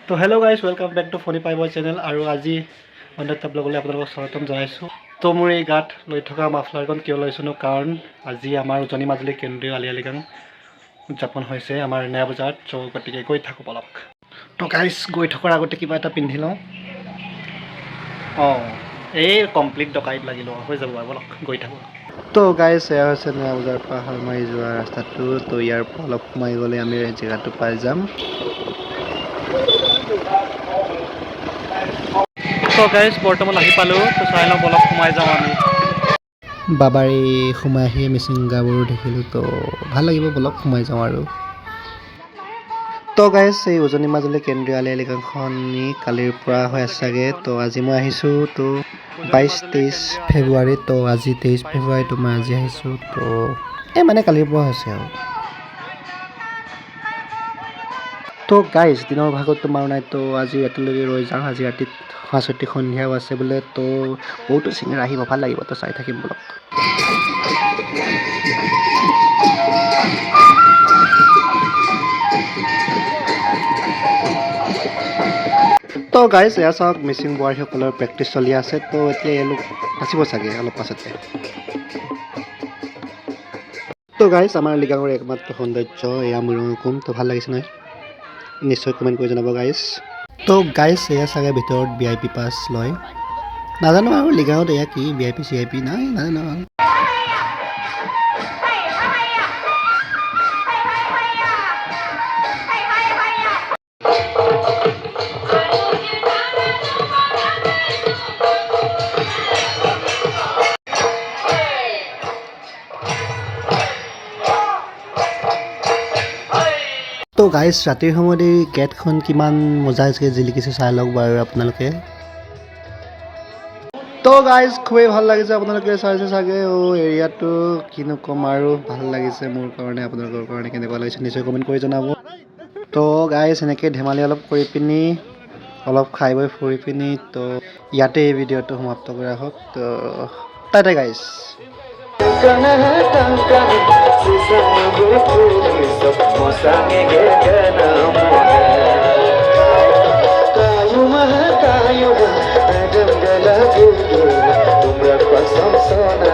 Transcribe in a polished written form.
তো hello' guys welcome back to funny pie boy channel আৰু আজি অন্য এটা ব্লগলৈ আপোনালোকক স্বাগতম জনাইছোঁ। তো মোৰ এই গাত লৈ থকা মাফলাৰখন কিয় লৈছোঁনো, কাৰণ আজি আমাৰ উজনি মাজুলী কেন্দ্ৰীয় আলি আই লৃগাং উদযাপন হৈছে আমাৰ নয়া বজাৰত। চ' গতিকে গৈ থাকোঁ বলক। তো গাইজ গৈ থকাৰ আগতে কিবা এটা পিন্ধি লওঁ। এই কমপ্লিট ডকাইত লাগিলোঁ হৈ যাব আৰু বলক গৈ থাকোঁ। তো গাইজ এয়া হৈছে নয়া বজাৰৰ পৰা হালমাৰি যোৱা ৰাস্তাটো। তো ইয়াৰ পৰা অলপ সোমাই গ'লে আমি জেগাটো পাই যাম। তো গাইজ বৰ্তমান আহি পালোঁ। তো চাই লওঁ বলক সোমাই যাওঁ আমি। বাবাৰী সোমাই আহি মিচিং গাঁওবোৰ দেখিলোঁ। তো ভাল লাগিব বলক সোমাই যাওঁ আৰু। তো গাইজ এই উজনি মাজুলী কেন্দ্ৰীয় আলি আই লৃগাংখন কালিৰ পৰা হৈ আছে চাগে। তো আজি মই আহিছোঁ তো 22-23 ফেব্ৰুৱাৰী। তো আজি 23 ফেব্ৰুৱাৰী তো মই আজি আহিছোঁ। তো মানে কালিৰ পৰা হৈছে আৰু। তো গাইজ দিনৰ ভাগত তোমাৰ নাই। তো আজি ৰাতিলৈকে ৰৈ যাওঁ। আজি ৰাতিত সাংস্কৃতিক সন্ধিয়াও আছে বোলে। তো বহুতো ছিংগাৰ আহিব, ভাল লাগিব। তো চাই থাকিম বলক। তো গাইজ এয়া চাওক মিচিং বোৱাৰীসকলৰ প্ৰেক্টিচ চলি আছে। তো এতিয়া এওঁলোক নাচিব চাগে অলপ পাছতে। তো গাইজ আমাৰ লৃগাঙৰ একমাত্ৰ সৌন্দৰ্য এয়া মূৰংকুম। তো ভাল লাগিছে নহয়, নিশ্চয় কমেণ্ট কৰি জনাব গাইজ। তো গাইজ এয়া চাগে ভিতৰত VIP পাছ লয়, নাজানো আৰু লৃগাঙত এয়া কি VIP CIP নাই নাজানো। তো গাইজ ৰাতিৰ সময়ত এই গেটখন কিমান মজাকৈ জিলিকিছে চাই লওক বাৰু আপোনালোকে। তো গাইজ খুবেই ভাল লাগিছে, আপোনালোকে চাইছে চাগে। এৰিয়াটো কিনো ক'ম আৰু, ভাল লাগিছে মোৰ কাৰণে। আপোনালোকৰ কাৰণে কেনেকুৱা লাগিছে নিশ্চয় কমেণ্ট কৰি জনাব। তো গাইজ এনেকৈ ধেমালি অলপ কৰি পিনি, অলপ খাই বৈ ফুৰি পিনি, তো ইয়াতে এই ভিডিঅ'টো সমাপ্ত কৰা হওক। তো Tata guys. Tumra pasang sona